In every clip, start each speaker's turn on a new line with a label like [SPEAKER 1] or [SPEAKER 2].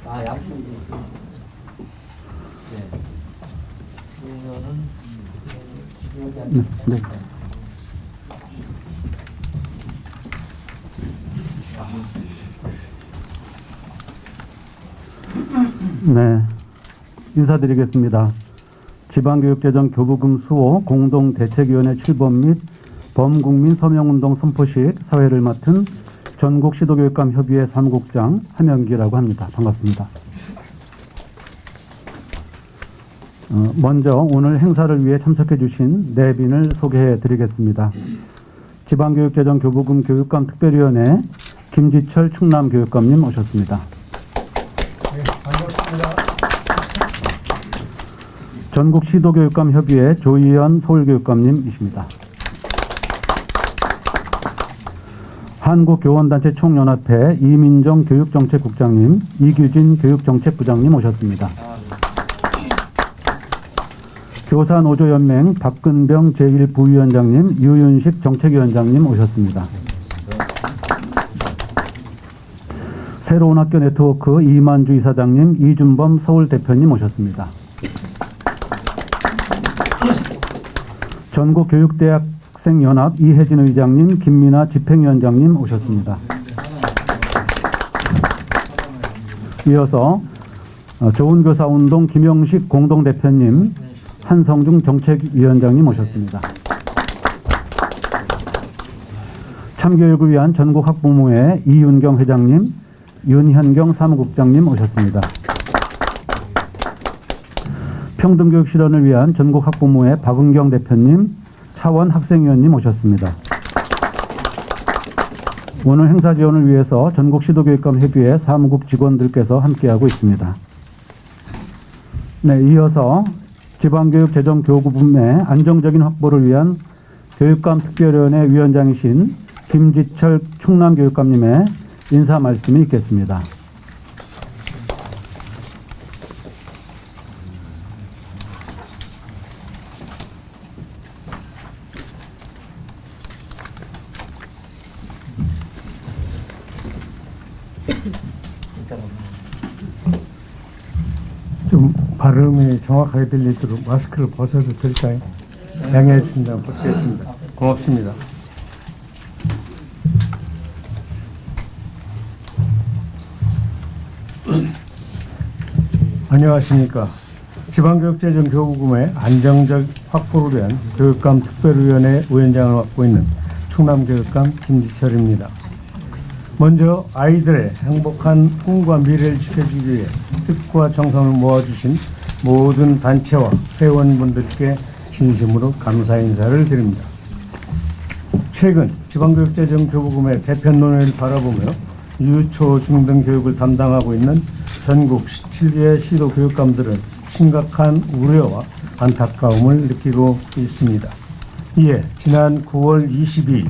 [SPEAKER 1] 아, 양쪽이 네. 이거는 여기 안
[SPEAKER 2] 네. 네, 인사드리겠습니다. 지방교육재정 교부금 수호 공동대책위원회 출범 및 범국민 서명운동 선포식 사회를 맡은 전국시도교육감협의회 사무국장 함영기라고 합니다. 반갑습니다. 먼저 오늘 행사를 위해 참석해 주신 내빈을 소개해 드리겠습니다. 지방교육재정 교부금 교육감 특별위원회 김지철 충남교육감님 오셨습니다.
[SPEAKER 3] 네, 반갑습니다.
[SPEAKER 2] 전국시도교육감협의회 조희연 서울교육감님이십니다. 한국교원단체 총연합회 이민정 교육정책국장님, 이규진 교육정책부장님 오셨습니다. 교사노조연맹 박근병 제1부위원장님, 유윤식 정책위원장님 오셨습니다. 새로운 학교 네트워크 이만주 이사장님, 이준범 서울대표님 오셨습니다. 전국교육대학생연합 이혜진 의장님, 김민아 집행위원장님 오셨습니다. 이어서 좋은교사운동 김영식 공동대표님, 한성중 정책위원장님 오셨습니다. 참교육을 위한 전국학부모회 이윤경 회장님, 윤현경 사무국장님 오셨습니다. 평등교육 실현을 위한 전국학부모회 박은경 대표님, 차원 학생위원님 오셨습니다. 오늘 행사 지원을 위해서 전국시도교육감협의회 사무국 직원들께서 함께하고 있습니다. 네, 이어서 지방교육재정교부금의 안정적인 확보를 위한 교육감특별위원회 위원장이신 김지철 충남교육감님의 인사 말씀이 있겠습니다.
[SPEAKER 3] 좀 발음이 정확하게 들리도록 마스크를 벗어도 될까요? 양해해 주신다면 벗겠습니다. 고맙습니다. 안녕하십니까. 지방교육재정 교부금의 안정적 확보를 위한 교육감 특별위원회 위원장을 맡고 있는 충남교육감 김지철입니다. 먼저 아이들의 행복한 꿈과 미래를 지켜주기 위해 뜻과 정성을 모아주신 모든 단체와 회원분들께 진심으로 감사 인사를 드립니다. 최근 지방교육재정 교부금의 개편 논의를 바라보며 유초 중등 교육을 담당하고 있는 전국 17개 시도 교육감들은 심각한 우려와 안타까움을 느끼고 있습니다. 이에 지난 9월 22일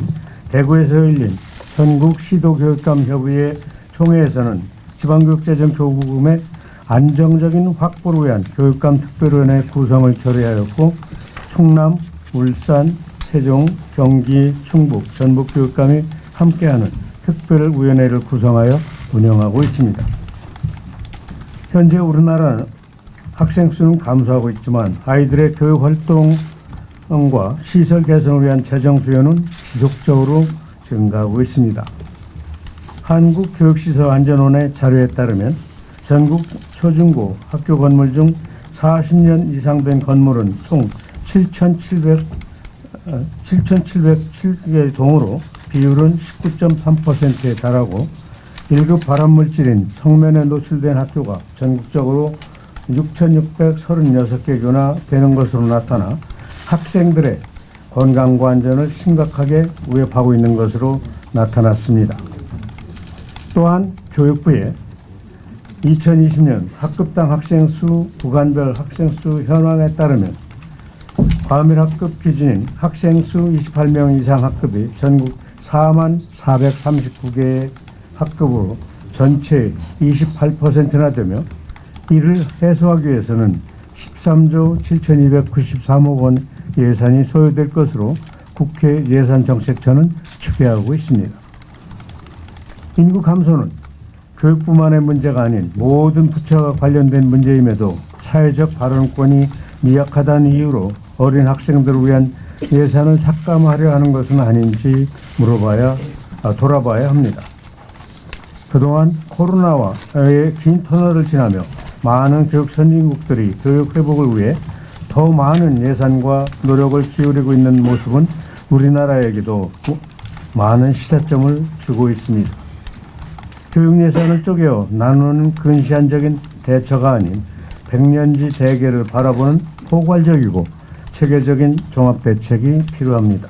[SPEAKER 3] 대구에서 열린 전국 시도교육감협의회 총회에서는 지방교육재정 교부금의 안정적인 확보를 위한 교육감 특별위원회 구성을 결의하였고, 충남, 울산, 세종, 경기, 충북, 전북 교육감이 함께하는 특별위원회를 구성하여 운영하고 있습니다. 현재 우리나라는 학생 수는 감소하고 있지만 아이들의 교육 활동과 시설 개선을 위한 재정 수요는 지속적으로 증가하고 있습니다. 한국교육시설안전원의 자료에 따르면 전국 초중고 학교 건물 중 40년 이상 된 건물은 총 7,707개 동으로 비율은 19.3%에 달하고 1급 발암물질인 성면에 노출된 학교가 전국적으로 6,636개교나 되는 것으로 나타나 학생들의 건강과 안전을 심각하게 위협하고 있는 것으로 나타났습니다. 또한 교육부의 2020년 학급당 학생수 구간별 학생수 현황에 따르면 과밀학급 기준인 학생수 28명 이상 학급이 전국 44,439개의 학급으로 전체의 28%나 되며, 이를 해소하기 위해서는 13조 7,293억 원 예산이 소요될 것으로 국회 예산정책처는 추계하고 있습니다. 인구 감소는 교육부만의 문제가 아닌 모든 부처가 관련된 문제임에도 사회적 발언권이 미약하다는 이유로 어린 학생들을 위한 예산을 삭감하려 하는 것은 아닌지 돌아봐야 합니다. 그동안 코로나와의 긴 터널을 지나며 많은 교육 선진국들이 교육 회복을 위해 더 많은 예산과 노력을 기울이고 있는 모습은 우리나라에게도 많은 시사점을 주고 있습니다. 교육 예산을 쪼개어 나누는 근시안적인 대처가 아닌 백년지 대계를 바라보는 포괄적이고 체계적인 종합대책이 필요합니다.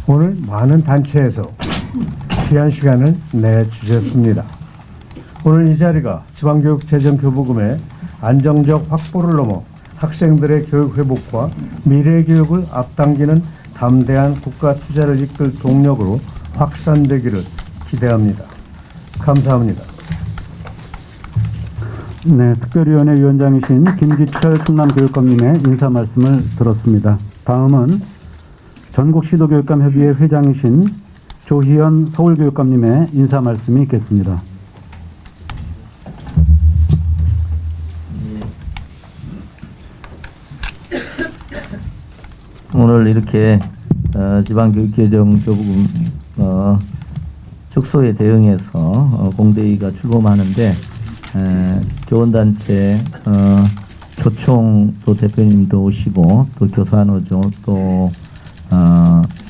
[SPEAKER 3] 오늘 많은 단체에서 귀한 시간을 내주셨습니다. 오늘 이 자리가 지방교육재정교부금의 안정적 확보를 넘어 학생들의 교육 회복과 미래 교육을 앞당기는 담대한 국가 투자를 이끌 동력으로 확산되기를 기대합니다. 감사합니다.
[SPEAKER 2] 네, 특별위원회 위원장이신 김지철 충남교육감님의 인사 말씀을 들었습니다. 다음은 전국시도교육감협의회 회장이신 조희연 서울교육감님의 인사 말씀이 있겠습니다.
[SPEAKER 1] 오늘 이렇게 지방교육재정교부금 축소에 대응해서 공대위가 출범하는데 교원단체 교총도 대표님도 오시고 또 교사노조 또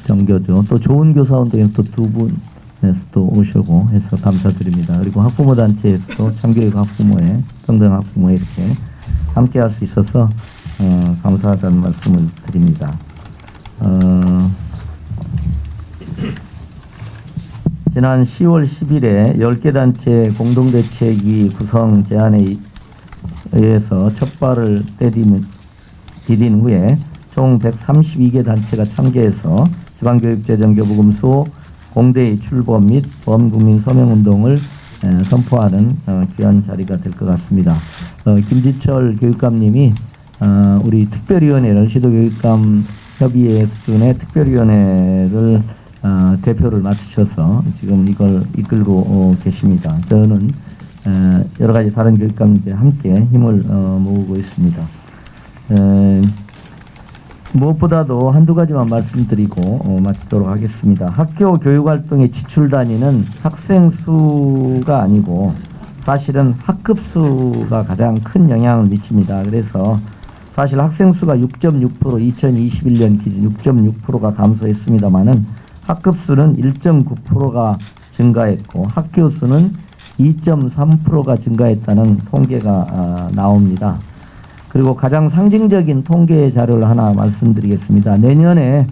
[SPEAKER 1] 정교조 또 좋은 교사운동에서 또 두 분에서 또 오시고 해서 감사드립니다. 그리고 학부모 단체에서도 참교육 학부모회 평등 학부모회 이렇게 함께 할 수 있어서 감사하다는 말씀을 드립니다. 지난 10월 10일에 10개 단체 공동대책위 구성 제안에 의해서 첫 발을 디딘 후에 총 132개 단체가 참여해서 지방교육재정교부금소 공대의 출범 및 범국민 서명운동을 선포하는 귀한 자리가 될 것 같습니다. 김지철 교육감님이 우리 특별위원회를 시도교육감 협의회 수준의 특별위원회를 대표를 맡으셔서 지금 이걸 이끌고 계십니다. 저는 여러 가지 다른 교육감들과 함께 힘을 모으고 있습니다. 무엇보다도 한두 가지만 말씀드리고 마치도록 하겠습니다. 학교 교육활동에 지출 단위는 학생 수가 아니고 사실은 학급 수가 가장 큰 영향을 미칩니다. 그래서 사실 학생 수가 6.6% 2021년 기준 6.6%가 감소했습니다마는 학급 수는 1.9%가 증가했고 학교 수는 2.3%가 증가했다는 통계가 나옵니다. 그리고 가장 상징적인 통계 자료를 하나 말씀드리겠습니다. 내년에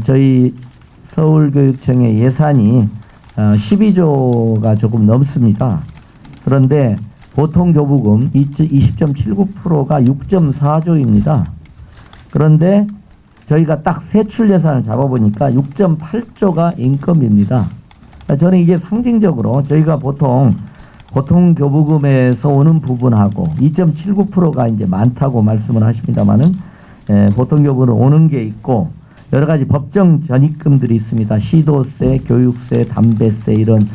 [SPEAKER 1] 저희 서울교육청의 예산이 12조가 조금 넘습니다. 그런데 보통 교부금 20.79%가 6.4조입니다. 그런데 저희가 딱 세출 예산을 잡아보니까 6.8조가 인건비입니다. 저는 이게 상징적으로 저희가 보통 교부금에서 오는 부분하고 2.79%가 이제 많다고 말씀을 하십니다만은 보통 교부금은 오는 게 있고 여러 가지 법정 전입금들이 있습니다. 시도세, 교육세, 담배세 이런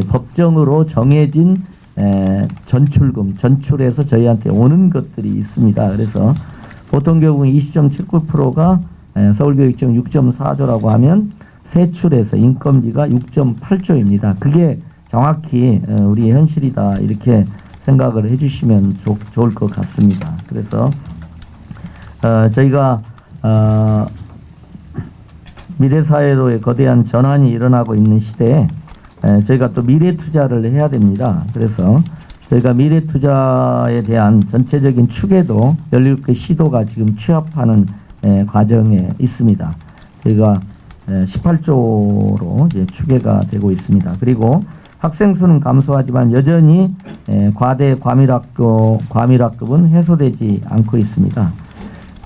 [SPEAKER 1] 법정으로 정해진 전출해서 저희한테 오는 것들이 있습니다. 그래서 보통 교부금 20.79%가 서울교육청 6.4조라고 하면 세출해서 인건비가 6.8조입니다. 그게 정확히 우리 현실이다 이렇게 생각을 해주시면 좋을 것 같습니다. 그래서 저희가 미래사회로의 거대한 전환이 일어나고 있는 시대에 저희가 또 미래 투자를 해야 됩니다. 그래서 저희가 미래 투자에 대한 전체적인 추계도 17개 시도가 지금 취합하는 과정에 있습니다. 저희가 18조로 이제 추계가 되고 있습니다. 그리고 학생 수는 감소하지만 여전히 과대 과밀학급은 해소되지 않고 있습니다.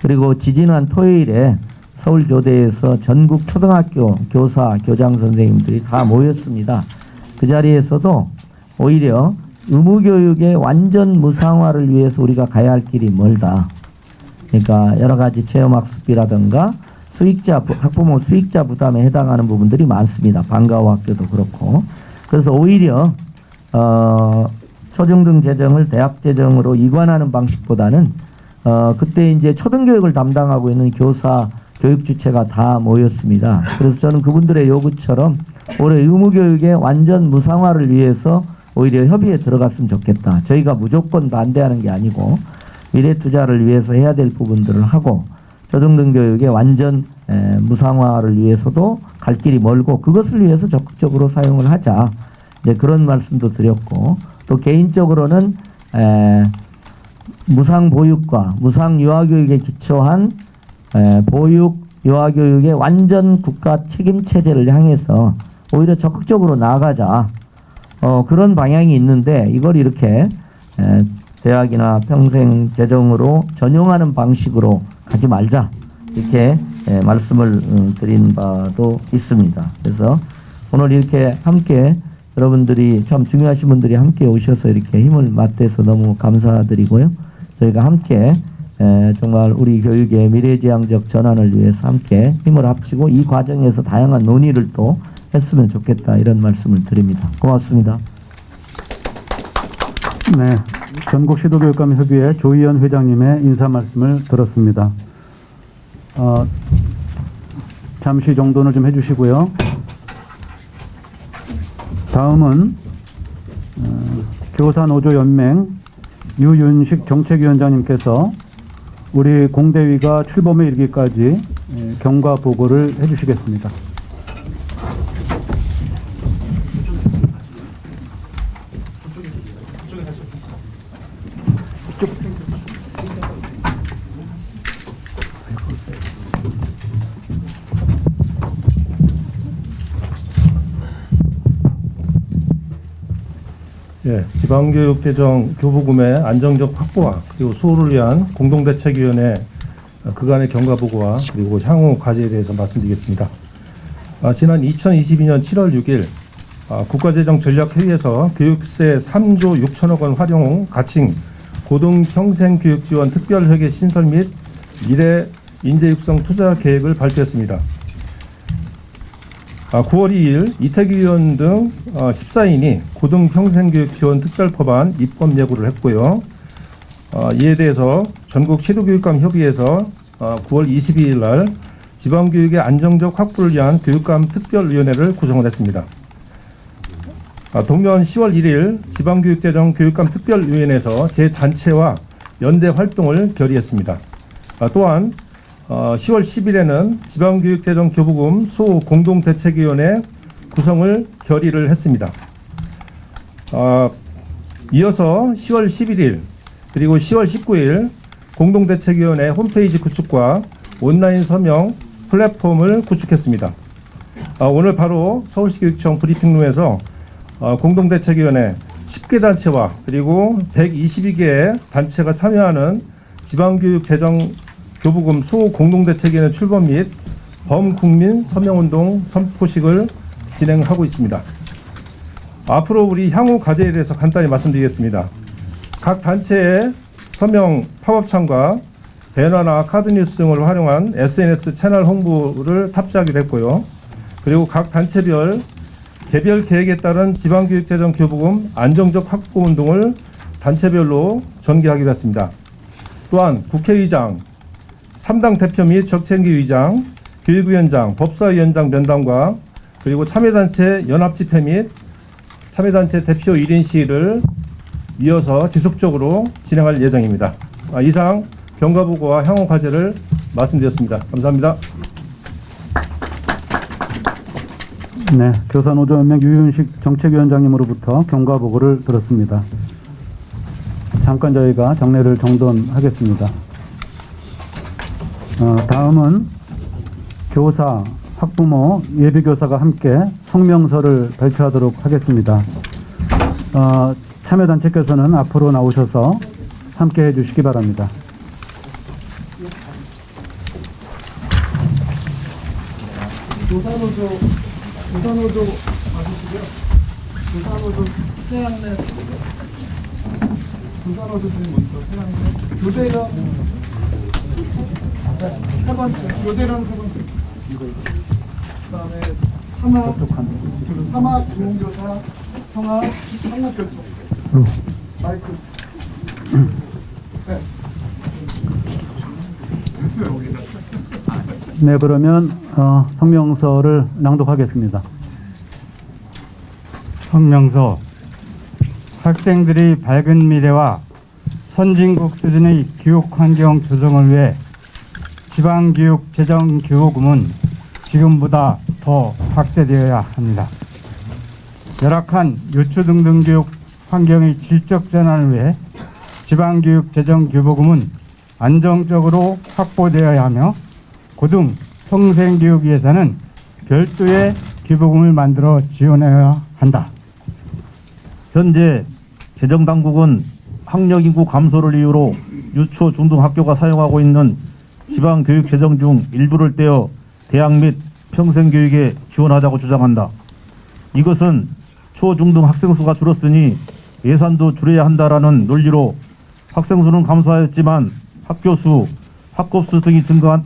[SPEAKER 1] 그리고 지지난 토요일에 서울교대에서 전국 초등학교 교사, 교장 선생님들이 다 모였습니다. 그 자리에서도 오히려 의무교육의 완전 무상화를 위해서 우리가 가야 할 길이 멀다. 그러니까 여러 가지 체험학습비라든가 학부모 수익자 부담에 해당하는 부분들이 많습니다. 방과후 학교도 그렇고. 그래서 오히려 초중등 재정을 대학 재정으로 이관하는 방식보다는 그때 이제 초등교육을 담당하고 있는 교사, 교육 주체가 다 모였습니다. 그래서 저는 그분들의 요구처럼 올해 의무교육의 완전 무상화를 위해서 오히려 협의에 들어갔으면 좋겠다. 저희가 무조건 반대하는 게 아니고 미래 투자를 위해서 해야 될 부분들을 하고 초등등 교육의 완전 무상화를 위해서도 갈 길이 멀고 그것을 위해서 적극적으로 사용을 하자. 이제 그런 말씀도 드렸고 또 개인적으로는 무상 보육과 무상 유아교육에 기초한 보육 유아교육의 완전 국가 책임 체제를 향해서 오히려 적극적으로 나아가자. 그런 방향이 있는데 이걸 이렇게 대학이나 평생 재정으로 전용하는 방식으로 가지 말자. 이렇게 말씀을 드린 바도 있습니다. 그래서 오늘 이렇게 함께 여러분들이 참 중요하신 분들이 함께 오셔서 이렇게 힘을 맞대서 너무 감사드리고요. 저희가 함께 정말 우리 교육의 미래지향적 전환을 위해서 함께 힘을 합치고 이 과정에서 다양한 논의를 또 했으면 좋겠다 이런 말씀을 드립니다. 고맙습니다.
[SPEAKER 2] 네, 전국 시도교육감 협의회 조희연 회장님의 인사 말씀을 들었습니다. 잠시 정돈을 좀 해주시고요. 다음은 교사노조연맹 유윤식 정책위원장님께서 우리 공대위가 출범에 이르기까지 경과 보고를 해주시겠습니다.
[SPEAKER 3] 예, 지방교육재정 교부금의 안정적 확보와 그리고 수호를 위한 공동대책위원회 그간의 경과보고와 그리고 향후 과제에 대해서 말씀드리겠습니다. 지난 2022년 7월 6일 국가재정전략회의에서 교육세 3조 6천억 원 활용 가칭 고등평생교육지원 특별회계 신설 및 미래 인재육성 투자 계획을 발표했습니다. 9월 2일 이태규 의원 등 14인이 고등평생교육 지원 특별법안 입법 예고를 했고요. 이에 대해서 전국 시도교육감 협의회에서 9월 22일 날 지방교육의 안정적 확보를 위한 교육감 특별위원회를 구성을 했습니다. 동년 10월 1일 지방교육재정 교육감 특별위원회에서 제 단체와 연대 활동을 결의했습니다. 또한 10월 10일에는 지방교육재정 교부금 소 공동대책위원회 구성을 결의를 했습니다. 이어서 10월 11일 그리고 10월 19일 공동대책위원회 홈페이지 구축과 온라인 서명 플랫폼을 구축했습니다. 오늘 바로 서울시 교육청 브리핑룸에서 공동대책위원회 10개 단체와 그리고 122개의 단체가 참여하는 지방교육재정 교부금 소공동대책위원회 출범 및 범국민 서명운동 선포식을 진행하고 있습니다. 앞으로 우리 향후 과제에 대해서 간단히 말씀드리겠습니다. 각 단체의 서명 팝업창과 배너나 카드뉴스 등을 활용한 SNS 채널 홍보를 탑재하기로 했고요. 그리고 각 단체별 개별 계획에 따른 지방교육재정 교부금 안정적 확보 운동을 단체별로 전개하기로 했습니다. 또한 국회의장, 3당 대표 및 적체행위의장, 교육위원장, 법사위원장 면담과 그리고 참여단체 연합집회 및 참여단체 대표 1인 시위를 이어서 지속적으로 진행할 예정입니다. 이상 경과보고와 향후 과제를 말씀드렸습니다. 감사합니다.
[SPEAKER 2] 네, 교사노조연맹 유윤식 정책위원장님으로부터 경과보고를 들었습니다. 잠깐 저희가 정례를 정돈하겠습니다. 다음은 교사, 학부모, 예비교사가 함께 성명서를 발표하도록 하겠습니다. 참여단체께서는 앞으로 나오셔서 함께 해주시기 바랍니다.
[SPEAKER 4] 교사노조 맞으시고요. 교사노조 태양내 교사노조 지금 먼저 태양내 교대랑 세 번째 교대랑 세 번째 그다음에 사막 중교사 성함 상납결정. 마이크.
[SPEAKER 2] 네, 그러면 성명서를 낭독하겠습니다.
[SPEAKER 5] 성명서. 학생들의 밝은 미래와 선진국 수준의 교육 환경 조성을 위해 지방교육재정교부금은 지금보다 더 확대되어야 합니다. 열악한 요초등등교육 환경의 질적 전환을 위해 지방교육재정교부금은 안정적으로 확보되어야 하며 고등 평생교육 예산은 별도의 교부금을 만들어 지원해야 한다.
[SPEAKER 6] 현재 재정당국은 학령인구 감소를 이유로 유초 중등학교가 사용하고 있는 지방교육재정 중 일부를 떼어 대학 및 평생교육에 지원하자고 주장한다. 이것은 초중등 학생수가 줄었으니 예산도 줄여야 한다라는 논리로 학생수는 감소하였지만 학교수, 학급수 등이 증가한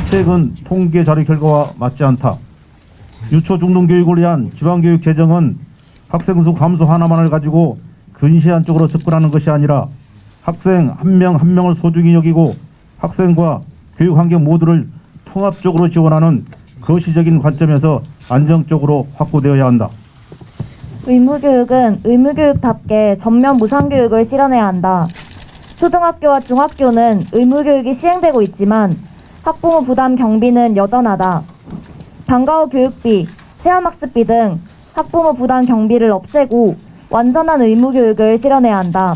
[SPEAKER 6] 최근 통계 자료 결과와 맞지 않다. 유초 중등 교육을 위한 지방교육 재정은 학생수 감소 하나만을 가지고 근시안적으로 접근하는 것이 아니라 학생 한 명 한 명을 소중히 여기고 학생과 교육 환경 모두를 통합적으로 지원하는 거시적인 관점에서 안정적으로 확보되어야 한다.
[SPEAKER 7] 의무교육은 의무교육답게 전면 무상교육을 실현해야 한다. 초등학교와 중학교는 의무교육이 시행되고 있지만 학부모 부담 경비는 여전하다. 방과 후 교육비, 체험학습비 등 학부모 부담 경비를 없애고 완전한 의무교육을 실현해야 한다.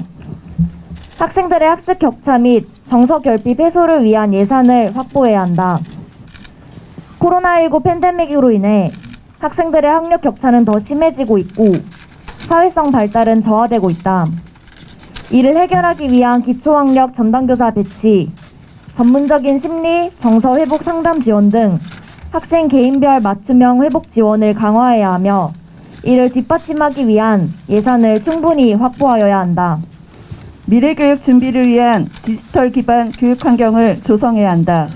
[SPEAKER 7] 학생들의 학습 격차 및 정서 결핍 해소를 위한 예산을 확보해야 한다. 코로나19 팬데믹으로 인해 학생들의 학력 격차는 더 심해지고 있고 사회성 발달은 저하되고 있다. 이를 해결하기 위한 기초학력 전담교사 배치, 전문적인 심리, 정서 회복 상담 지원 등 학생 개인별 맞춤형 회복 지원을 강화해야 하며 이를 뒷받침하기 위한 예산을 충분히 확보하여야 한다.
[SPEAKER 8] 미래교육 준비를 위한 디지털 기반 교육 환경을 조성해야 한다.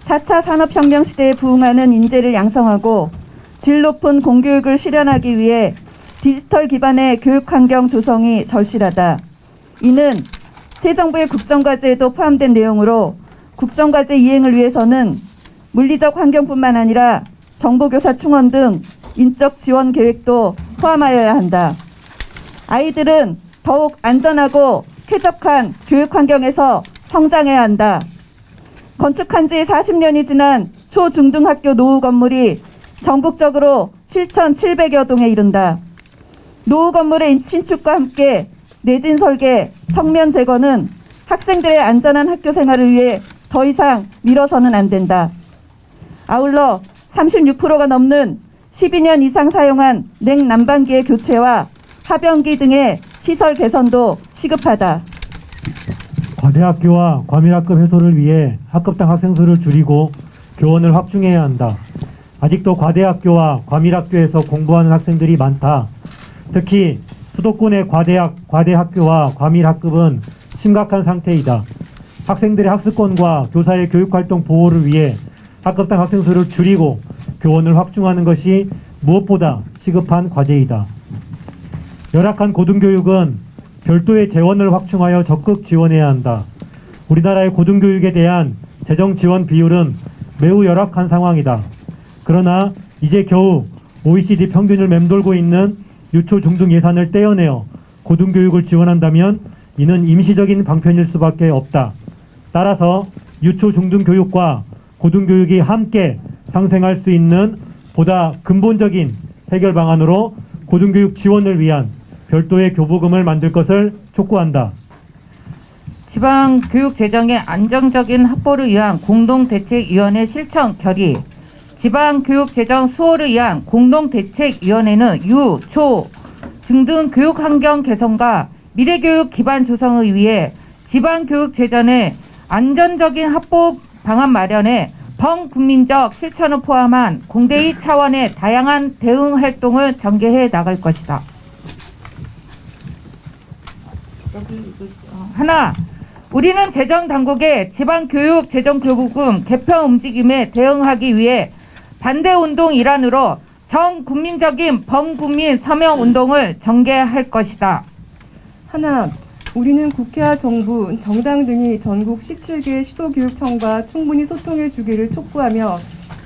[SPEAKER 8] 4차 산업혁명 시대에 부응하는 인재를 양성하고 질 높은 공교육을 실현하기 위해 디지털 기반의 교육 환경 조성이 절실하다. 이는 새 정부의 국정과제에도 포함된 내용으로 국정과제 이행을 위해서는 물리적 환경뿐만 아니라 정보교사 충원 등 인적 지원 계획도 포함하여야 한다. 아이들은 더욱 안전하고 쾌적한 교육 환경에서 성장해야 한다. 건축한 지 40년이 지난 초중등학교 노후 건물이 전국적으로 7,700여 동에 이른다. 노후 건물의 신축과 함께 내진 설계, 성면 제거는 학생들의 안전한 학교 생활을 위해 더 이상 미뤄서는 안 된다. 아울러 36%가 넘는 12년 이상 사용한 냉난방기의 교체와 하변기 등의 시설 개선도 시급하다.
[SPEAKER 2] 과대학교와 과밀학급 해소를 위해 학급당 학생수를 줄이고 교원을 확충해야 한다. 아직도 과대학교와 과밀학교에서 공부하는 학생들이 많다. 특히 수도권의 과대학교와 과밀학급은 심각한 상태이다. 학생들의 학습권과 교사의 교육활동 보호를 위해 학급당 학생수를 줄이고 교원을 확충하는 것이 무엇보다 시급한 과제이다. 열악한 고등교육은 별도의 재원을 확충하여 적극 지원해야 한다. 우리나라의 고등교육에 대한 재정 지원 비율은 매우 열악한 상황이다. 그러나 이제 겨우 OECD 평균을 맴돌고 있는 유초 중등 예산을 떼어내어 고등교육을 지원한다면 이는 임시적인 방편일 수밖에 없다. 따라서 유초 중등 교육과 고등교육이 함께 상생할 수 있는 보다 근본적인 해결 방안으로 고등교육 지원을 위한 별도의 교부금을 만들 것을 촉구한다.
[SPEAKER 9] 지방교육재정의 안정적인 확보를 위한 공동대책위원회 실천 결의. 지방교육재정 수호를 위한 공동대책위원회는 유, 초, 중등 교육환경 개선과 미래교육 기반 조성을 위해 지방교육재정의 안전적인 확보 방안 마련에 범국민적 실천을 포함한 공대의 차원의 다양한 대응 활동을 전개해 나갈 것이다. 하나, 우리는 재정당국의 지방교육재정교부금 개편 움직임에 대응하기 위해 반대운동 일환으로 전 국민적인 범국민 서명 운동을 전개할 것이다.
[SPEAKER 8] 하나, 우리는 국회와 정부, 정당 등이 전국 17개 시도교육청과 충분히 소통해 주기를 촉구하며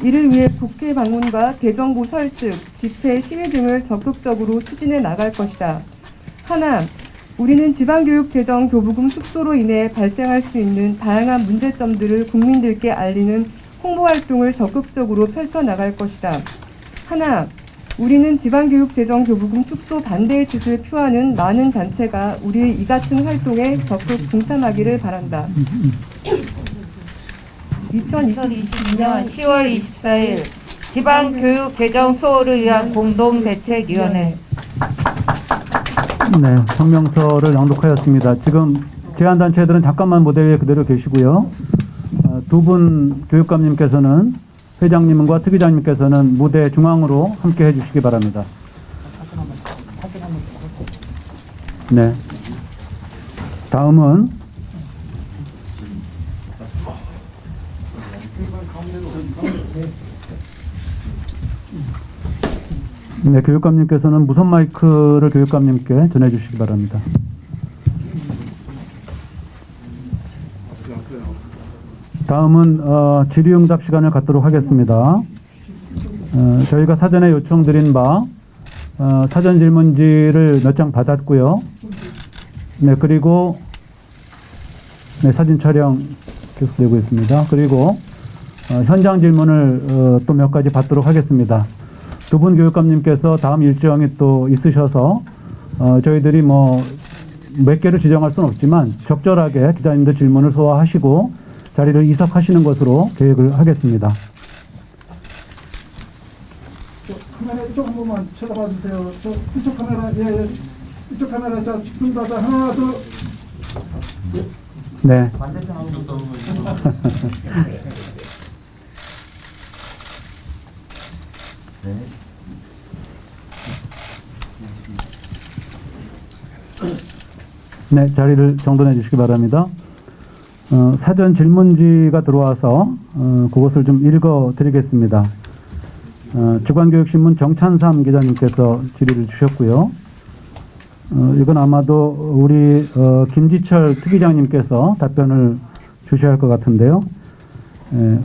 [SPEAKER 8] 이를 위해 국회 방문과 대정부 설득, 집회, 시위 등을 적극적으로 추진해 나갈 것이다. 하나, 우리는 지방교육재정교부금 축소로 인해 발생할 수 있는 다양한 문제점들을 국민들께 알리는 홍보활동을 적극적으로 펼쳐나갈 것이다. 하나, 우리는 지방교육재정교부금 축소 반대의 뜻을 표하는 많은 단체가 우리의 이 같은 활동에 적극 동참하기를 바란다.
[SPEAKER 9] 2022년 10월 24일 지방교육개정 수호를 위한 공동대책위원회.
[SPEAKER 10] 네, 성명서를 낭독하였습니다. 지금 제안단체들은 잠깐만 무대 위에 그대로 계시고요. 두 분 교육감님께서는 회장님과 특위장님께서는 무대 중앙으로 함께 해주시기 바랍니다. 네. 다음은 네, 교육감님께서는 무선 마이크를 교육감님께 전해주시기 바랍니다. 다음은 질의응답 시간을 갖도록 하겠습니다. 저희가 사전에 요청드린 바 사전 질문지를 몇 장 받았고요. 네, 그리고 네, 사진 촬영 계속되고 있습니다. 그리고 현장 질문을 또 몇 가지 받도록 하겠습니다. 두 분 교육감님께서 다음 일정이 또 있으셔서 저희들이 뭐 몇 개를 지정할 수는 없지만 적절하게 기자님들 질문을 소화하시고 자리를 이석하시는 것으로 계획을 하겠습니다.
[SPEAKER 4] 카메라 이쪽 한 번만 쳐다봐 주세요. 이쪽 카메라, 예, 이쪽 카메라, 자, 찍습니다. 자, 하나, 둘.
[SPEAKER 10] 네. 네, 자리를 정돈해 주시기 바랍니다. 사전 질문지가 들어와서 그것을 좀 읽어 드리겠습니다. 주간교육신문 정찬삼 기자님께서 질의를 주셨고요. 이건 아마도 우리 김지철 특위장님께서 답변을 주셔야 할 것 같은데요.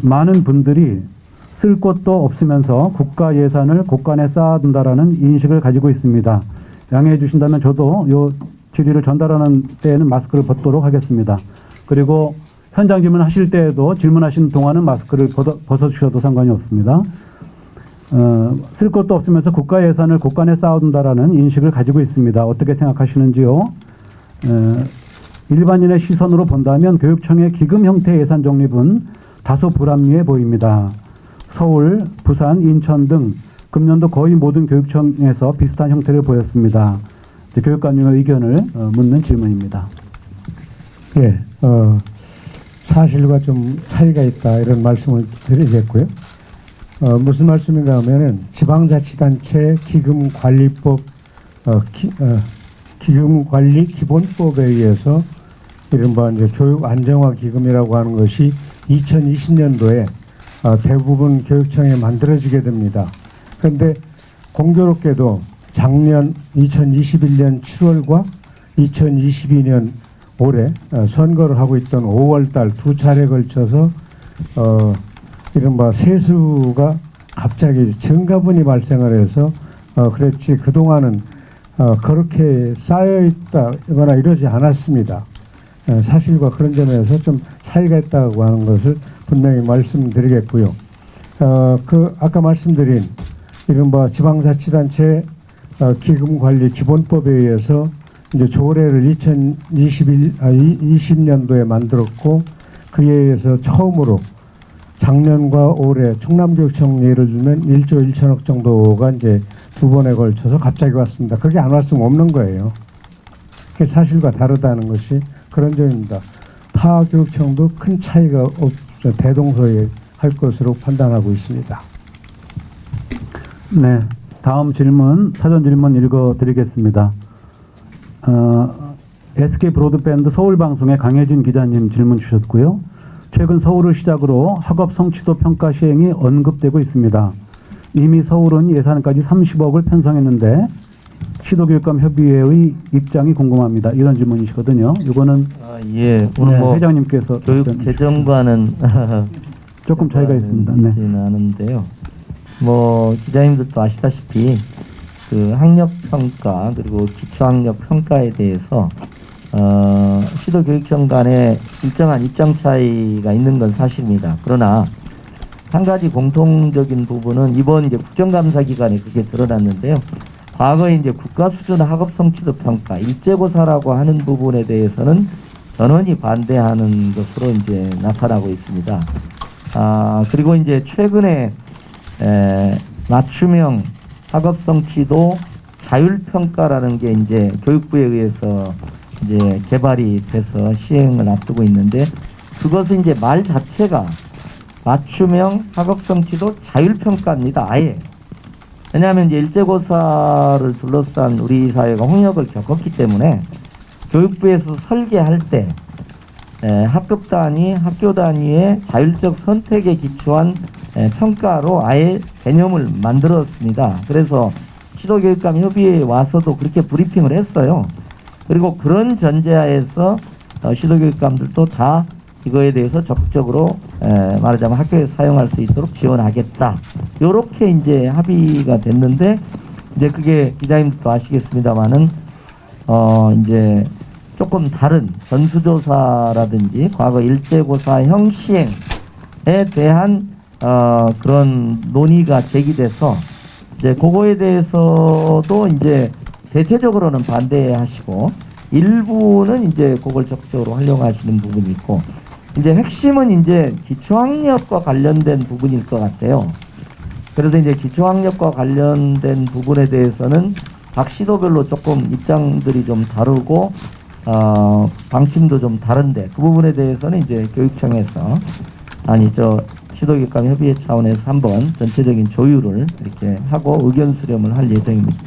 [SPEAKER 10] 많은 분들이 쓸 곳도 없으면서 국가 예산을 곳간에 쌓아둔다라는 인식을 가지고 있습니다. 양해해 주신다면 저도 요 질의를 전달하는 때에는 마스크를 벗도록 하겠습니다. 그리고 현장 질문하실 때에도 질문하시는 동안은 마스크를 벗어주셔도 상관이 없습니다. 쓸 것도 없으면서 국가 예산을 곳간에 쌓아둔다라는 인식을 가지고 있습니다. 어떻게 생각하시는지요? 일반인의 시선으로 본다면 교육청의 기금 형태 예산 적립은 다소 불합리해 보입니다. 서울, 부산, 인천 등 금년도 거의 모든 교육청에서 비슷한 형태를 보였습니다. 교육감님의 의견을 묻는 질문입니다.
[SPEAKER 11] 예, 사실과 좀 차이가 있다 이런 말씀을 드리겠고요. 무슨 말씀인가 하면은 지방자치단체 기금관리법 기금관리기본법에 의해서 이른바 이제 교육 안정화 기금이라고 하는 것이 2020년도에 대부분 교육청에 만들어지게 됩니다. 그런데 공교롭게도 작년 2021년 7월과 2022년 올해 선거를 하고 있던 5월달 두 차례에 걸쳐서 이른바 세수가 갑자기 증가분이 발생을 해서 그랬지 그동안은 그렇게 쌓여있다거나 이러지 않았습니다. 사실과 그런 점에서 좀 차이가 있다고 하는 것을 분명히 말씀드리겠고요. 아까 말씀드린 이른바 지방자치단체 기금관리 기본법에 의해서 이제 조례를 2020년도에 만들었고 그에 의해서 처음으로 작년과 올해 충남교육청 예를 들면 1조 1천억 정도가 이제 두 번에 걸쳐서 갑자기 왔습니다. 그게 안 왔으면 없는 거예요. 그게 사실과 다르다는 것이 그런 점입니다. 타 교육청도 큰 차이가 대동소이할 것으로 판단하고 있습니다.
[SPEAKER 10] 네, 다음 질문, 사전 질문 읽어드리겠습니다. SK 브로드밴드 서울방송의 강혜진 기자님 질문 주셨고요. 최근 서울을 시작으로 학업 성취도 평가 시행이 언급되고 있습니다. 이미 서울은 예산까지 30억을 편성했는데 시도교육감 협의회의 입장이 궁금합니다. 이런 질문이시거든요. 이거는
[SPEAKER 1] 예, 오늘 뭐
[SPEAKER 10] 회장님께서
[SPEAKER 1] 교육 개정과는
[SPEAKER 10] 조금 차이가 있습니다. 네.
[SPEAKER 1] 있지는 않은데요. 뭐 기자님들도 아시다시피 그 학력 평가 그리고 기초학력 평가에 대해서 시도교육청 간에 일정한 입장 차이가 있는 건 사실입니다. 그러나 한 가지 공통적인 부분은 이번 이제 국정감사 기간에 그게 드러났는데요. 과거에 이제 국가 수준 학업 성취도 평가 일제고사라고 하는 부분에 대해서는 전원이 반대하는 것으로 이제 나타나고 있습니다. 그리고 이제 최근에 맞춤형 학업 성취도 자율 평가라는 게 이제 교육부에 의해서 이제 개발이 돼서 시행을 앞두고 있는데 그것은 이제 말 자체가 맞춤형 학업 성취도 자율 평가입니다. 아예. 왜냐하면 이제 일제고사를 둘러싼 우리 사회가 홍역을 겪었기 때문에 교육부에서 설계할 때 학급 단위, 학교 단위의 자율적 선택에 기초한 평가로 아예 개념을 만들었습니다. 그래서 시도교육감 협의회에 와서도 그렇게 브리핑을 했어요. 그리고 그런 전제하에서 시도교육감들도 다 이거에 대해서 적극적으로 말하자면 학교에서 사용할 수 있도록 지원하겠다. 요렇게 이제 합의가 됐는데 이제 그게 기자님도 아시겠습니다만은 이제 조금 다른 전수조사라든지 과거 일제고사형 시행에 대한 그런 논의가 제기돼서 이제 그거에 대해서도 이제 대체적으로는 반대하시고 일부는 이제 그걸 적극적으로 활용하시는 부분이 있고 이제 핵심은 이제 기초학력과 관련된 부분일 것 같아요. 그래서 이제 기초학력과 관련된 부분에 대해서는 각 시도별로 조금 입장들이 좀 다르고 방침도 좀 다른데 그 부분에 대해서는 이제 교육청에서 시도교육감 협의회 차원에서 한번 전체적인 조율을 이렇게 하고 의견 수렴을 할 예정입니다.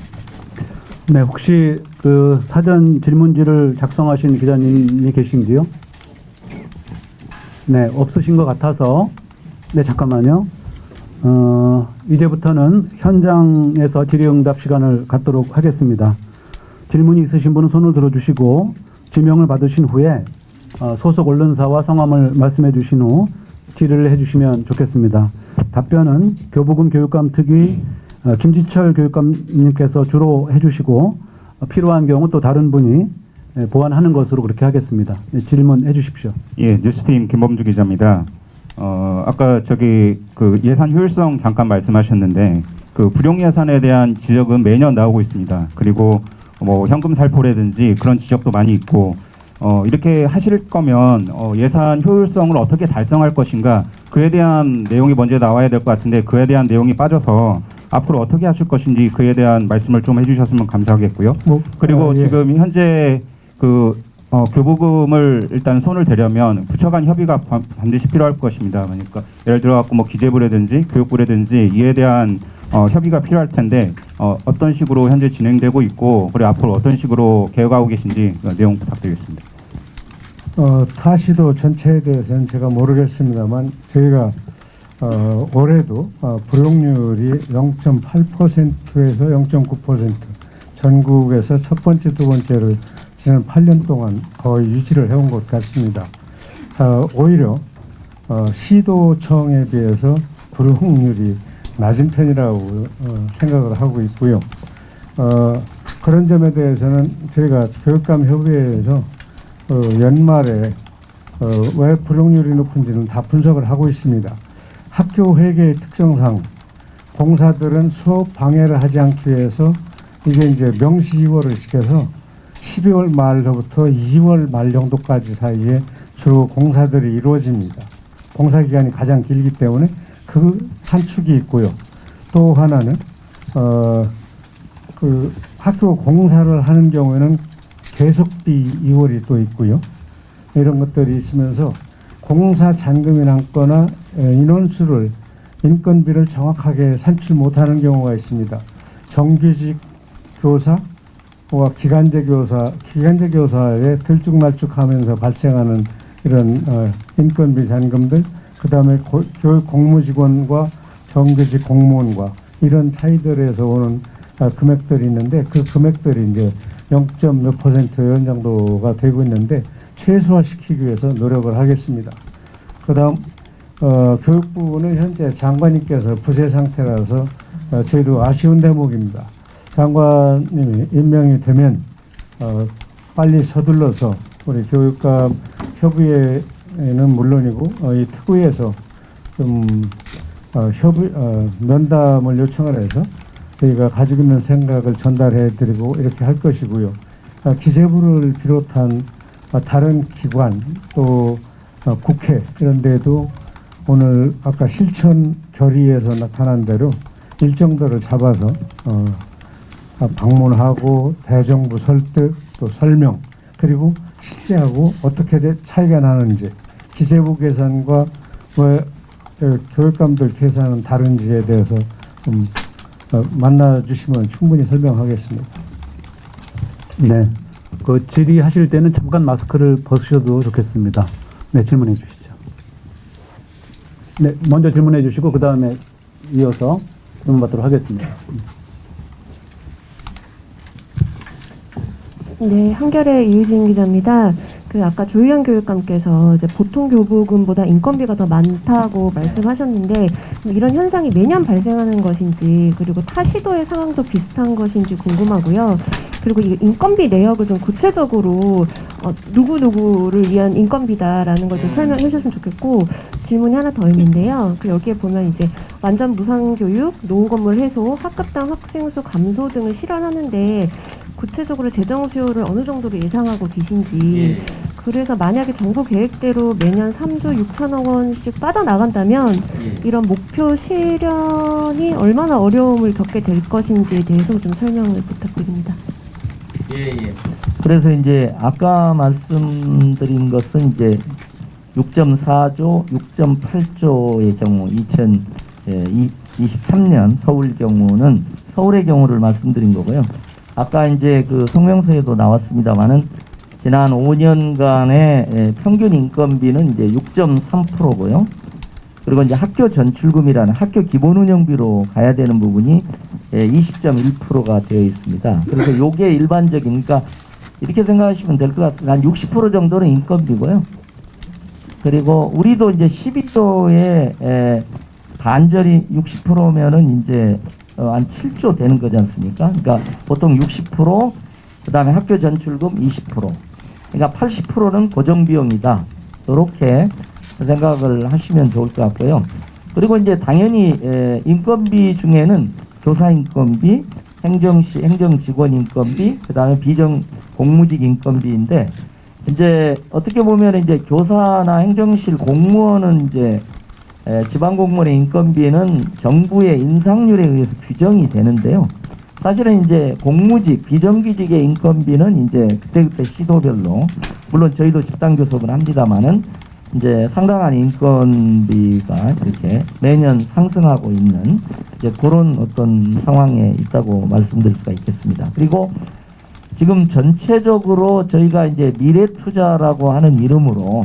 [SPEAKER 10] 네, 혹시 그 사전 질문지를 작성하신 기자님이 계신지요? 네, 없으신 것 같아서 네, 잠깐만요. 이제부터는 현장에서 질의응답 시간을 갖도록 하겠습니다. 질문이 있으신 분은 손을 들어주시고 지명을 받으신 후에 소속 언론사와 성함을 말씀해 주신 후 질의를 해주시면 좋겠습니다. 답변은 교부금 교육감 특위 김지철 교육감님께서 주로 해주시고 필요한 경우 또 다른 분이 보완하는 것으로 그렇게 하겠습니다. 네, 질문해 주십시오.
[SPEAKER 5] 예, 뉴스피임 김범주 기자입니다. 아까 그 예산 효율성 잠깐 말씀하셨는데 그 불용 예산에 대한 지적은 매년 나오고 있습니다. 그리고 뭐 현금 살포라든지 그런 지적도 많이 있고 이렇게 하실 거면 예산 효율성을 어떻게 달성할 것인가 그에 대한 내용이 먼저 나와야 될 것 같은데 그에 대한 내용이 빠져서 앞으로 어떻게 하실 것인지 그에 대한 말씀을 좀 해주셨으면 감사하겠고요. 그리고
[SPEAKER 11] 예.
[SPEAKER 5] 지금 현재 그 교부금을 일단 손을 대려면 부처 간 협의가 반드시 필요할 것입니다. 그러니까 예를 들어 갖고 뭐 기재부라든지 교육부라든지 이에 대한 협의가 필요할 텐데 어떤 식으로 현재 진행되고 있고 그리고 앞으로 어떤 식으로 개혁하고 계신지 내용 부탁드리겠습니다.
[SPEAKER 11] 타시도 전체에 대해서는 제가 모르겠습니다만 저희가 올해도 불용률이 0.8%에서 0.9% 전국에서 첫 번째, 두 번째를 지난 8년 동안 거의 유지를 해온 것 같습니다. 오히려 시도청에 비해서 불용률이 낮은 편이라고 생각을 하고 있고요. 그런 점에 대해서는 저희가 교육감 협의회에서 연말에 왜 불용률이 높은지는 다 분석을 하고 있습니다. 학교 회계의 특성상 공사들은 수업 방해를 하지 않기 위해서 이게 이제 명시이월을 시켜서 12월 말로부터 2월 말 정도까지 사이에 주로 공사들이 이루어집니다. 공사 기간이 가장 길기 때문에 그 한 축이 있고요. 또 하나는 그 학교 공사를 하는 경우에는 계속비 2월이 또 있고요. 이런 것들이 있으면서 공사 잔금이 남거나 인원수를 인건비를 정확하게 산출 못하는 경우가 있습니다. 정규직 교사와 기간제 교사의 들쭉날쭉하면서 발생하는 이런 인건비 잔금들, 그 다음에 교육 공무직원과 정규직 공무원과 이런 차이들에서 오는 금액들이 있는데 그 금액들이 이제 0.몇 % 이런 정도가 되고 있는데 최소화시키기 위해서 노력을 하겠습니다. 그다음 교육 부분은 현재 장관님께서 부재 상태라서 저희도 아쉬운 대목입니다. 장관님이 임명이 되면 빨리 서둘러서 우리 교육감 협의회는 물론이고 이 특위에서 좀 면담을 요청을 해서 저희가 가지고 있는 생각을 전달해 드리고 이렇게 할 것이고요. 기재부를 비롯한 다른 기관 또 국회 이런 데도 오늘 아까 실천 결의에서 나타난 대로 일정들을 잡아서 방문하고 대정부 설득 또 설명 그리고 실제하고 어떻게 차이가 나는지 기재부 계산과 왜 교육감들 계산은 다른지에 대해서 좀 만나 주시면 충분히 설명하겠습니다.
[SPEAKER 10] 네. 그 질의하실 때는 잠깐 마스크를 벗으셔도 좋겠습니다. 네, 질문해 주시죠. 네, 먼저 질문해 주시고 그 다음에 이어서 질문 받도록 하겠습니다.
[SPEAKER 12] 네, 한겨레 이유진 기자입니다. 아까 조희연 교육감께서 이제 보통 교부금보다 인건비가 더 많다고 말씀하셨는데 이런 현상이 매년 발생하는 것인지 그리고 타 시도의 상황도 비슷한 것인지 궁금하고요. 그리고 이 인건비 내역을 좀 구체적으로 누구누구를 위한 인건비다라는 걸 좀 설명해 주셨으면 좋겠고 질문이 하나 더 있는데요. 여기에 보면 이제 완전 무상교육, 노후 건물 해소, 학급당 학생 수 감소 등을 실현하는데 구체적으로 재정 수요를 어느 정도로 예상하고 계신지 그래서 만약에 정부 계획대로 매년 3조 6천억 원씩 빠져나간다면 이런 목표 실현이 얼마나 어려움을 겪게 될 것인지에 대해서 좀 설명을 부탁드립니다.
[SPEAKER 1] 그래서 이제 아까 말씀드린 것은 이제 6.4조, 6.8조의 경우 2023년 서울 경우는 서울의 경우를 말씀드린 거고요. 아까 이제 그 성명서에도 나왔습니다만은 지난 5년간의 평균 인건비는 이제 6.3%고요. 그리고 이제 학교 전출금이라는 학교 기본 운영비로 가야 되는 부분이 20.1%가 되어 있습니다. 그래서 요게 일반적인, 그러니까 이렇게 생각하시면 될 것 같습니다. 한 60% 정도는 인건비고요. 그리고 우리도 이제 12조에 반절이 60%면은 이제 한 7조 되는 거지 않습니까? 그러니까 보통 60%, 그 다음에 학교 전출금 20%. 그러니까 80%는 고정비용이다. 이렇게 생각을 하시면 좋을 것 같고요. 그리고 이제 당연히 인건비 중에는 교사 인건비, 행정직원 인건비, 그 다음에 공무직 인건비인데, 이제 어떻게 보면 이제 교사나 행정실 공무원은 이제 지방 공무원의 인건비는 정부의 인상률에 의해서 규정이 되는데요. 사실은 이제 공무직, 비정규직의 인건비는 이제 그때그때 시도별로, 물론 저희도 집단 교섭을 합니다만은 이제 상당한 인건비가 이렇게 매년 상승하고 있는 이제 그런 어떤 상황에 있다고 말씀드릴 수가 있겠습니다. 그리고 지금 전체적으로 저희가 이제 미래 투자라고 하는 이름으로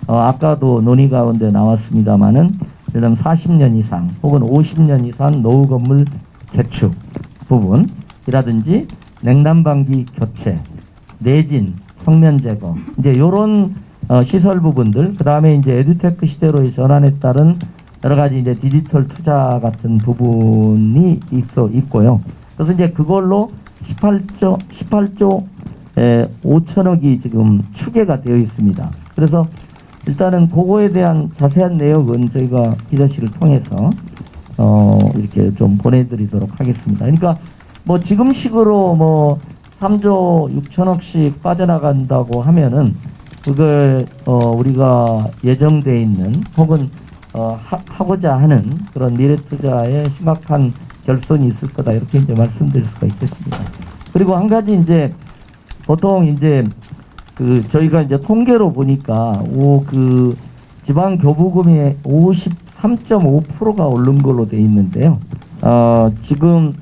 [SPEAKER 1] 아까도 논의 가운데 나왔습니다만은 예를 들면 40년 이상 혹은 50년 이상 노후 건물 개축 부분이라든지 냉난방기 교체, 내진, 성면 제거 이제 요런 시설 부분들, 그 다음에 이제 에듀테크 시대로의 전환에 따른 여러 가지 이제 디지털 투자 같은 부분이 있고요. 그래서 이제 그걸로 18조 5천억이 지금 추계가 되어 있습니다. 그래서 일단은 그거에 대한 자세한 내역은 저희가 기자실을 통해서 이렇게 좀 보내드리도록 하겠습니다. 그러니까 뭐 지금식으로 뭐 3조 6천억씩 빠져나간다고 하면은 그걸 우리가 예정돼 있는 혹은 하고자 하는 그런 미래 투자에 심각한 결손이 있을 거다 이렇게 이제 말씀드릴 수가 있겠습니다. 그리고 한 가지 이제 보통 이제 저희가 이제 통계로 보니까 그 지방 교부금의 53.5%가 오른 걸로 돼 있는데요. 지금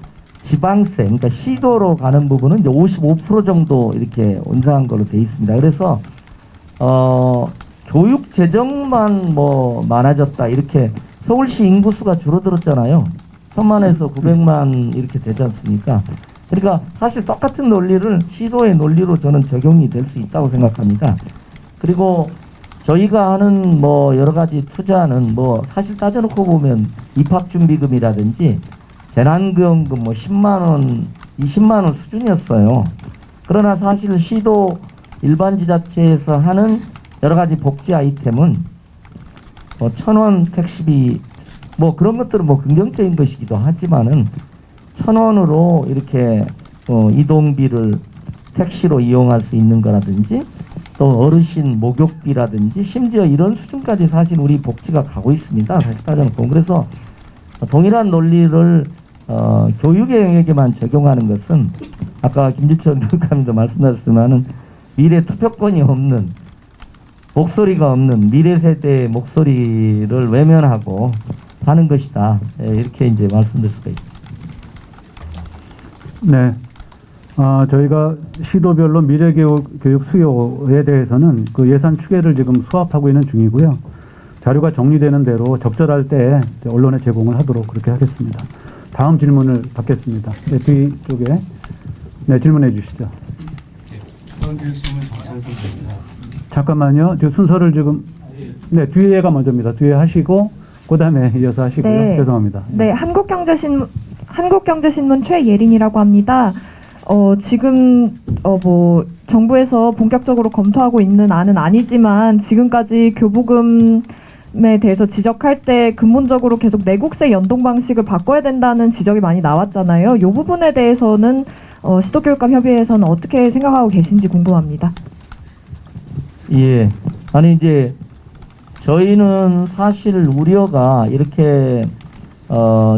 [SPEAKER 1] 지방세, 그러니까 시도로 가는 부분은 이제 55% 정도 이렇게 온상한 걸로 돼 있습니다. 그래서 교육 재정만 뭐 많아졌다 이렇게 서울시 인구수가 줄어들었잖아요. 1,000만에서 900만 이렇게 되지 않습니까? 그러니까 사실 똑같은 논리를 시도의 논리로 저는 적용이 될 수 있다고 생각합니다. 그리고 저희가 하는 뭐 여러 가지 투자는 뭐 사실 따져놓고 보면 입학준비금이라든지 재난지원금 뭐 10만 원, 20만 원 수준이었어요. 그러나 사실 시도 일반 지자체에서 하는 여러 가지 복지 아이템은 뭐 1,000원 택시비 뭐 그런 것들은 뭐 긍정적인 것이기도 하지만은 1,000원으로 이렇게 이동비를 택시로 이용할 수 있는 거라든지 또 어르신 목욕비라든지 심지어 이런 수준까지 사실 우리 복지가 가고 있습니다. 사실 따져놓고. 그래서 동일한 논리를 교육의 영역에만 적용하는 것은 아까 김지철 교육감님도 말씀하셨지만은 미래 투표권이 없는 목소리가 없는 미래 세대의 목소리를 외면하고 하는 것이다. 이렇게 이제 말씀드릴 수가 있습니다.
[SPEAKER 10] 네. 저희가 시도별로 미래교육 수요에 대해서는 그 예산 추계를 지금 수합하고 있는 중이고요. 자료가 정리되는 대로 적절할 때 언론에 제공을 하도록 그렇게 하겠습니다. 다음 질문을 받겠습니다. 네, 뒤쪽에 네, 질문해 주시죠. 잠깐만요. 지금 순서를 지금 네, 뒤에가 먼저입니다. 뒤에 하시고 그다음에 이어서 하시고요.
[SPEAKER 7] 네.
[SPEAKER 10] 죄송합니다.
[SPEAKER 7] 네, 한국경제신문 최예린이라고 합니다. 지금 뭐 정부에서 본격적으로 검토하고 있는 안은 아니지만 지금까지 교부금에 대해서 지적할 때 근본적으로 계속 내국세 연동 방식을 바꿔야 된다는 지적이 많이 나왔잖아요. 이 부분에 대해서는 시도교육감 협의회에서는 어떻게 생각하고 계신지 궁금합니다.
[SPEAKER 1] 예. 아니 이제 저희는 사실 우려가 이렇게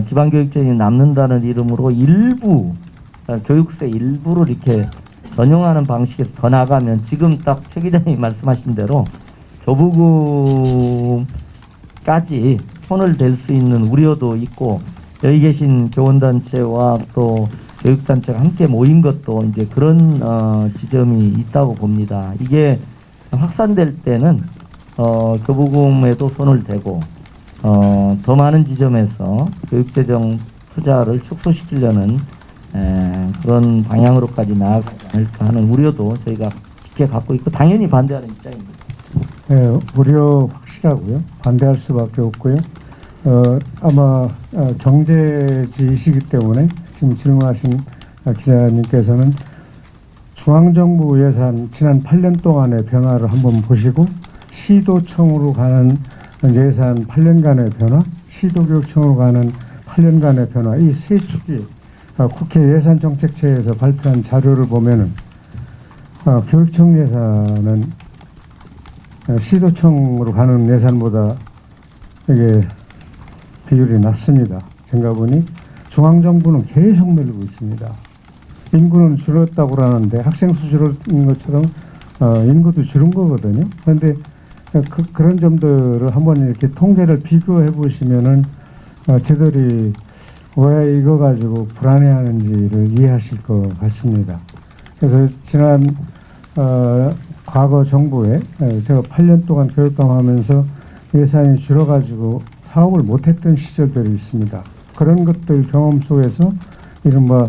[SPEAKER 1] 지방교육청이 남는다는 이름으로 일부 교육세 일부를 이렇게 전용하는 방식에서 더 나가면 지금 딱 최 기자님이 말씀하신 대로 교부금까지 손을 댈 수 있는 우려도 있고 여기 계신 교원단체와 또 교육단체가 함께 모인 것도 이제 그런 지점이 있다고 봅니다. 이게 확산될 때는 교부금에도 손을 대고 더 많은 지점에서 교육재정 투자를 축소시키려는 그런 방향으로까지 나아가지 않을까 하는 우려도 저희가 깊게 갖고 있고 당연히 반대하는 입장입니다.
[SPEAKER 11] 네, 우려 확실하고요. 반대할 수밖에 없고요. 아마 경제지이시기 때문에 지금 질문하신 기자님께서는 중앙정부 예산 지난 8년 동안의 변화를 한번 보시고 시도청으로 가는 예산 8년간의 변화, 시도교육청으로 가는 8년간의 변화 이 세 축이 국회 예산정책처에서 발표한 자료를 보면은 교육청 예산은 시도청으로 가는 예산보다 이게 비율이 낮습니다. 제가 보니 중앙정부는 계속 늘고 있습니다. 인구는 줄었다고 그러는데 학생 수 줄은 것처럼 인구도 줄은 거거든요. 그런데 그런 점들을 한번 이렇게 통계를 비교해 보시면은 저들이 왜 이거 가지고 불안해하는지를 이해하실 것 같습니다. 그래서 지난 과거 정부에 제가 8년 동안 교육감 하면서 예산이 줄어가지고 사업을 못했던 시절들이 있습니다. 그런 것들 경험 속에서 이른바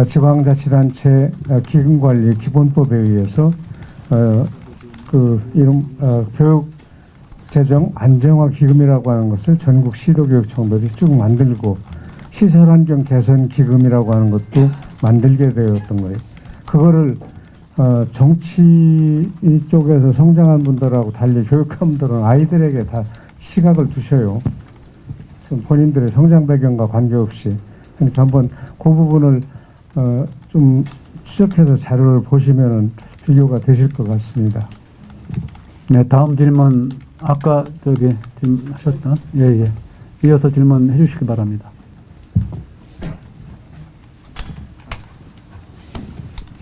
[SPEAKER 11] 지방자치단체 기금관리 기본법에 의해서 교육재정 안정화 기금이라고 하는 것을 전국 시도교육청들이 쭉 만들고 시설환경 개선 기금이라고 하는 것도 만들게 되었던 거예요. 그거를 정치 쪽에서 성장한 분들하고 달리 교육감들은 아이들에게 다 시각을 두셔요. 본인들의 성장 배경과 관계없이. 그러니까 한번 그 부분을 좀 추적해서 자료를 보시면은 비교가 되실 것 같습니다.
[SPEAKER 10] 네, 다음 질문 아까 저기 질문하셨던 예. 이어서 질문해 주시기 바랍니다.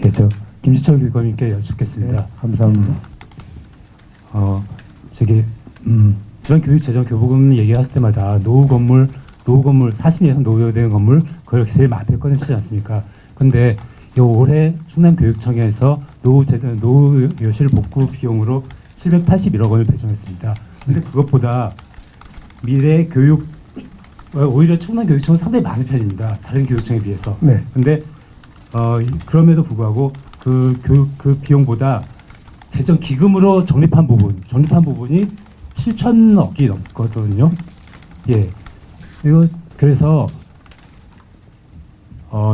[SPEAKER 13] 예, 저 김지철 교육감님께 여쭙겠습니다.
[SPEAKER 11] 네, 감사합니다.
[SPEAKER 13] 지방교육재정 교부금 얘기했을 때마다 노후 건물 40년 이상 노후된 건물 그걸 제일 많이 꺼내시지 않습니까? 근데 올해 충남교육청에서 노후교실 복구 비용으로 781억 원을 배정했습니다. 근데 그것보다 미래 교육 오히려 충남교육청은 상당히 많은 편입니다. 다른 교육청에 비해서.
[SPEAKER 11] 네.
[SPEAKER 13] 근데 그럼에도 불구하고 그 비용보다 재정 기금으로 적립한 부분이 7천억이 넘거든요. 예. 이거 그래서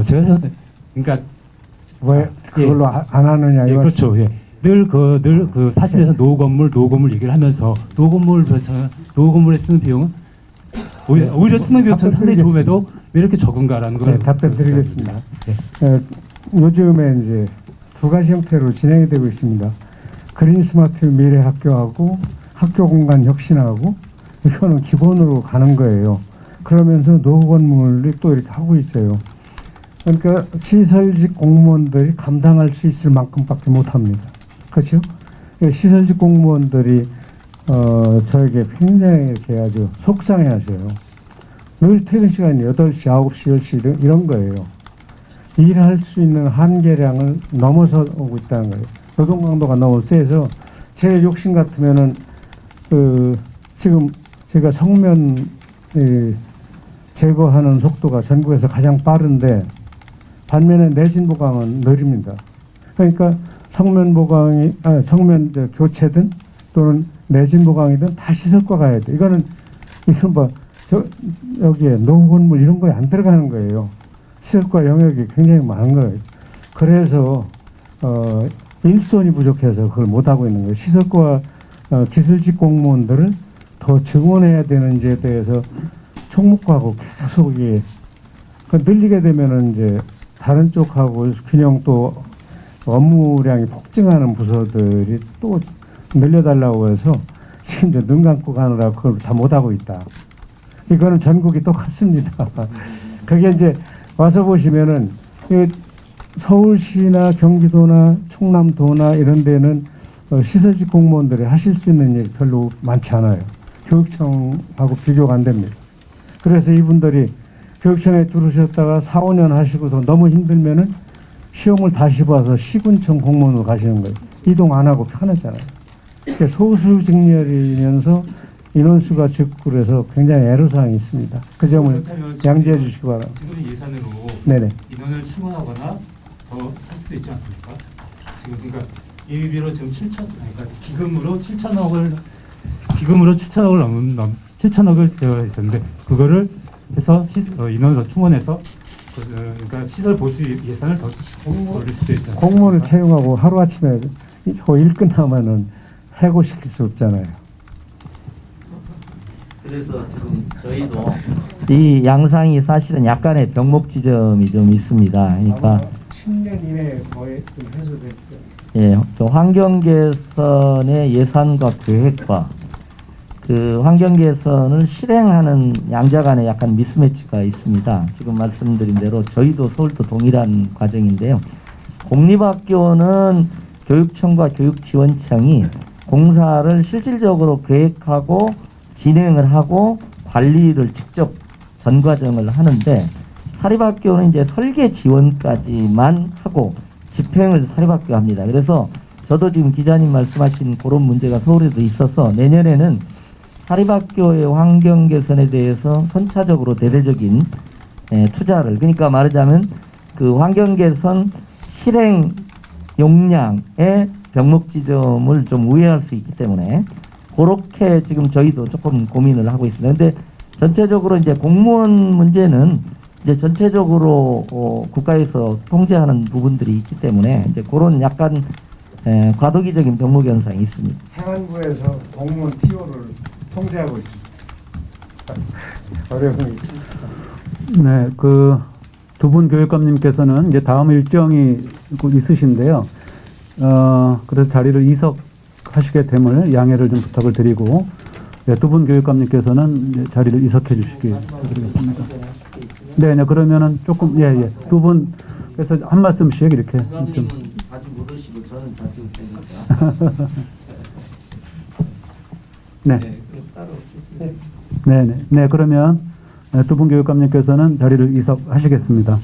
[SPEAKER 13] 제가 그러니까
[SPEAKER 11] 왜 그걸로 안 하느냐
[SPEAKER 13] 예,
[SPEAKER 11] 이거.
[SPEAKER 13] 그렇죠. 예. 늘 사실에서 노후 건물 얘기를 하면서 노후 건물에 쓰는 비용은 오히려 충남교육청 상당히 좋음에도 왜 이렇게 적은가라는 걸
[SPEAKER 11] 답변 드리겠습니다.
[SPEAKER 13] 예.
[SPEAKER 11] 요즘에 이제 두 가지 형태로 진행이 되고 있습니다. 그린 스마트 미래 학교하고 학교 공간 혁신하고 이거는 기본으로 가는 거예요. 그러면서 노후 건물이 또 이렇게 하고 있어요. 그러니까 시설직 공무원들이 감당할 수 있을 만큼밖에 못 합니다. 그렇죠? 시설직 공무원들이 저에게 굉장히 이렇게 아주 속상해 하셔요. 늘 퇴근 시간이 8시, 9시, 10시 이런 거예요. 일할 수 있는 한계량을 넘어서 오고 있다는 거예요. 노동 강도가 너무 세서 제 욕심 같으면은 지금 제가 성면 제거하는 속도가 전국에서 가장 빠른데 반면에 내진 보강은 느립니다. 그러니까 성면 교체든 또는 내진 보강이든 다 시설과 가야 돼. 이거는 여기에 노후 건물 이런 거에 안 들어가는 거예요. 시설과 영역이 굉장히 많은 거예요. 그래서 일손이 부족해서 그걸 못 하고 있는 거예요. 시설과 기술직 공무원들을 더 증원해야 되는지에 대해서 총무과하고 계속 이게 늘리게 되면은 이제 다른 쪽하고 균형 또 업무량이 폭증하는 부서들이 또 늘려달라고 해서 지금 이제 눈 감고 가느라 그걸 다 못하고 있다. 이거는 전국이 똑같습니다. 그게 이제 와서 보시면은 서울시나 경기도나 충남도나 이런 데는 시설직 공무원들이 하실 수 있는 일이 별로 많지 않아요. 교육청하고 비교가 안 됩니다. 그래서 이분들이 교육청에 들어오셨다가 4, 5년 하시고서 너무 힘들면은 시험을 다시 봐서 시군청 공무원으로 가시는 거예요. 이동 안 하고 편하잖아요. 소수직렬이면서 인원수가 적고 그래서 굉장히 애로사항이 있습니다. 그 점을 양지해 주시기 바랍니다.
[SPEAKER 13] 지금 예산으로
[SPEAKER 11] 네네.
[SPEAKER 13] 인원을 충원하거나 더 할 수도 있지 않습니까? 지금 그러니까 예비비로 지금 7천억을 되어 있었는데 그거를 해서 인원을 더 충원해서 그러니까 시설 보수 예산을 더 올릴 수도 있잖아요.
[SPEAKER 11] 공무원을 채용하고 하루아침에 일 끝나면은 해고시킬 수 없잖아요.
[SPEAKER 1] 그래서 지금 저희도 이 양상이 사실은 약간의 병목 지점이 좀 있습니다. 그러니까
[SPEAKER 11] 10년 이내에 거의 좀 해소됐죠.
[SPEAKER 1] 예, 환경 개선의 예산과 계획과 그 환경 개선을 실행하는 양자 간에 약간 미스매치가 있습니다. 지금 말씀드린 대로 저희도 서울도 동일한 과정인데요. 공립학교는 교육청과 교육지원청이 공사를 실질적으로 계획하고 진행을 하고 관리를 직접 전 과정을 하는데 사립학교는 이제 설계 지원까지만 하고 집행을 사립학교 합니다. 그래서 저도 지금 기자님 말씀하신 그런 문제가 서울에도 있어서 내년에는 사립학교의 환경 개선에 대해서 선차적으로 대대적인 투자를 그러니까 말하자면 그 환경 개선 실행 용량의 병목 지점을 좀 우회할 수 있기 때문에 그렇게 지금 저희도 조금 고민을 하고 있습니다. 근데 전체적으로 이제 공무원 문제는 이제 전체적으로 국가에서 통제하는 부분들이 있기 때문에 이제 그런 약간 과도기적인 병목 현상이 있습니다.
[SPEAKER 11] 행안부에서 공무원 TO를 통제하고 있습니다. 어려움이 있습니다.
[SPEAKER 10] 네, 그 두 분 교육감님께서는 이제 다음 일정이 있으신데요. 그래서 자리를 이석하시게 됨을 양해를 좀 부탁을 드리고, 네, 두 분 교육감님께서는 이제 자리를 이석해 주시기 부탁드리겠습니다. 네, 네, 그러면은 조금 두 분 그래서 한 말씀씩 이렇게 좀.
[SPEAKER 1] 자주 못 오시고 저는 자주 오니까.
[SPEAKER 10] 네. 네, 그러면 두 분 교육감님께서는 자리를 이석하시겠습니다.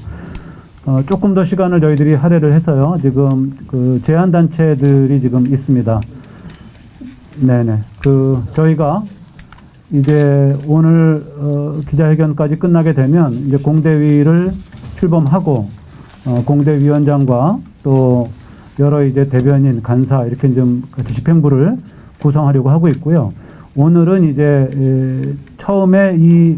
[SPEAKER 10] 조금 더 시간을 저희들이 할애를 해서요. 지금 그 제한 단체들이 지금 있습니다. 네네. 그 저희가 이제 오늘 기자회견까지 끝나게 되면 이제 공대위를 출범하고 공대위원장과 또 여러 이제 대변인, 간사 이렇게 좀 같이 집행부를 구성하려고 하고 있고요. 오늘은 이제 처음에 이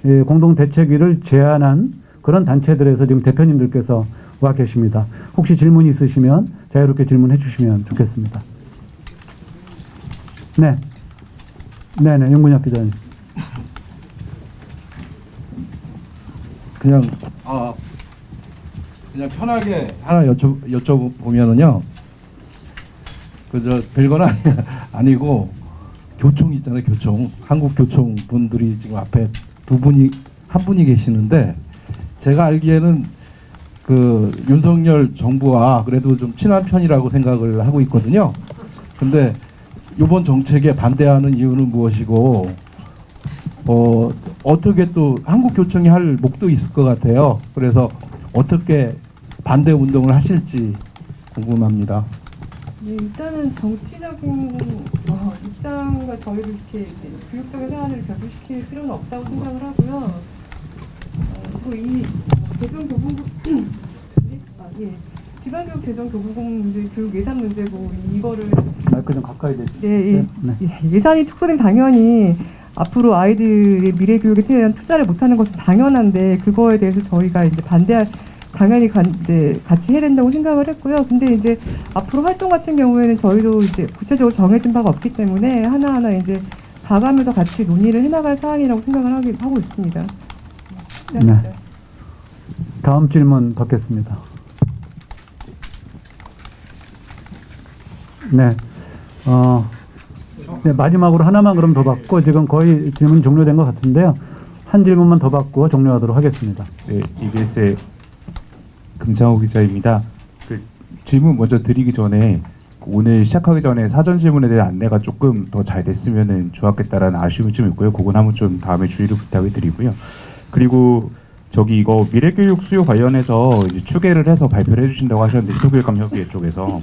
[SPEAKER 10] 공동대책위를 제안한 그런 단체들에서 지금 대표님들께서 와 계십니다. 혹시 질문이 있으시면 자유롭게 질문해 주시면 좋겠습니다. 네. 네네, 윤근혁 기자님.
[SPEAKER 14] 그냥 편하게 하나 여쭤보면은요. 별건 아니고 교총 있잖아요, 교총. 한국 교총 분들이 지금 앞에 한 분이 계시는데 제가 알기에는 그 윤석열 정부와 그래도 좀 친한 편이라고 생각을 하고 있거든요. 근데 이번 정책에 반대하는 이유는 무엇이고 어떻게 또 한국교총이 할 목도 있을 것 같아요. 그래서 어떻게 반대 운동을 하실지 궁금합니다.
[SPEAKER 15] 네, 일단은 정치적인 입장과 저희를 이렇게 교육적인 사안을 결부시킬 필요는 없다고 생각을 하고요. 그리고 이 재정교부금 지방교육 재정교부금 문제, 교육 예산 문제고 이거를
[SPEAKER 10] 마이크 좀 가까이 대주세요.
[SPEAKER 15] 네, 예산이 축소된 당연히 앞으로 아이들의 미래 교육에 대한 투자를 못하는 것은 당연한데 그거에 대해서 저희가 이제 반대할 당연히 이제 같이 해야 된다고 생각을 했고요. 근데 이제 앞으로 활동 같은 경우에는 저희도 이제 구체적으로 정해진 바가 없기 때문에 하나하나 이제 봐가면서 같이 논의를 해나갈 사안이라고 생각을 하고 있습니다.
[SPEAKER 10] 네. 다음 질문 받겠습니다. 네. 네, 마지막으로 하나만 그럼 더 받고 지금 거의 질문 종료된 것 같은데요. 한 질문만 더 받고 종료하도록 하겠습니다.
[SPEAKER 5] 네, EBS의 금창호 기자입니다. 그 질문 먼저 드리기 전에 오늘 시작하기 전에 사전 질문에 대한 안내가 조금 더 잘 됐으면 좋았겠다라는 아쉬움이 좀 있고요. 그건 한번 좀 다음에 주의를 부탁을 드리고요. 그리고 이거 미래교육 수요 관련해서 이제 추계를 해서 발표를 해주신다고 하셨는데 시도교육감협의회 쪽에서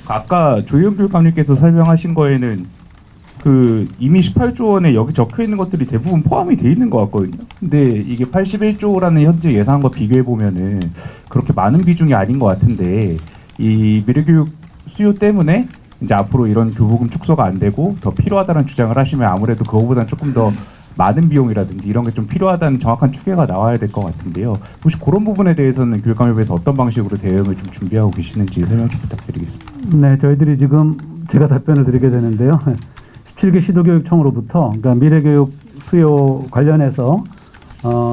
[SPEAKER 5] 아까 조희연 교육감님께서 설명하신 거에는 그 이미 18조 원에 여기 적혀 있는 것들이 대부분 포함이 돼 있는 것 같거든요. 근데 이게 81조라는 현재 예산과 비교해 보면은 그렇게 많은 비중이 아닌 것 같은데 이 미래교육 수요 때문에 이제 앞으로 이런 교부금 축소가 안 되고 더 필요하다는 주장을 하시면 아무래도 그거보다는 조금 더 많은 비용이라든지 이런 게 좀 필요하다는 정확한 추계가 나와야 될 것 같은데요. 혹시 그런 부분에 대해서는 교육감협에서 어떤 방식으로 대응을 좀 준비하고 계시는지 설명 좀 부탁드리겠습니다.
[SPEAKER 10] 네, 저희들이 지금 제가 답변을 드리게 되는데요. 17개 시도교육청으로부터 그러니까 미래교육 수요 관련해서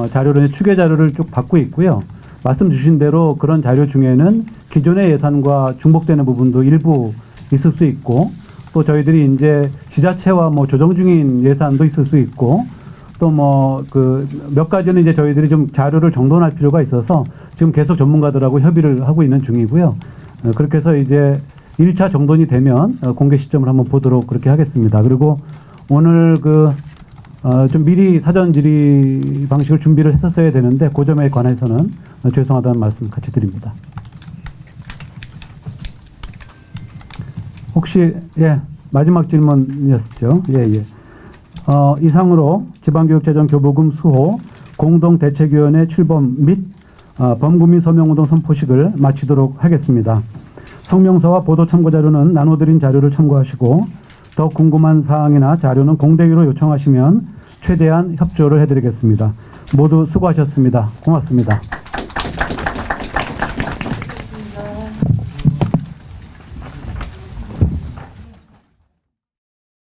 [SPEAKER 10] 자료를 추계 자료를 쭉 받고 있고요. 말씀 주신 대로 그런 자료 중에는 기존의 예산과 중복되는 부분도 일부 있을 수 있고 또 저희들이 이제 지자체와 뭐 조정 중인 예산도 있을 수 있고 또 뭐 그 몇 가지는 이제 저희들이 좀 자료를 정돈할 필요가 있어서 지금 계속 전문가들하고 협의를 하고 있는 중이고요. 그렇게 해서 이제 1차 정돈이 되면 공개 시점을 한번 보도록 그렇게 하겠습니다. 그리고 오늘 좀 미리 사전 질의 방식을 준비를 했었어야 되는데 그 점에 관해서는 죄송하다는 말씀 같이 드립니다. 혹시 마지막 질문이었죠. 이상으로 지방교육재정교부금 수호 공동대책위원회 출범 및 범구민 서명운동 선포식을 마치도록 하겠습니다. 성명서와 보도 참고자료는 나눠드린 자료를 참고하시고 더 궁금한 사항이나 자료는 공대위로 요청하시면 최대한 협조를 해드리겠습니다. 모두 수고하셨습니다. 고맙습니다.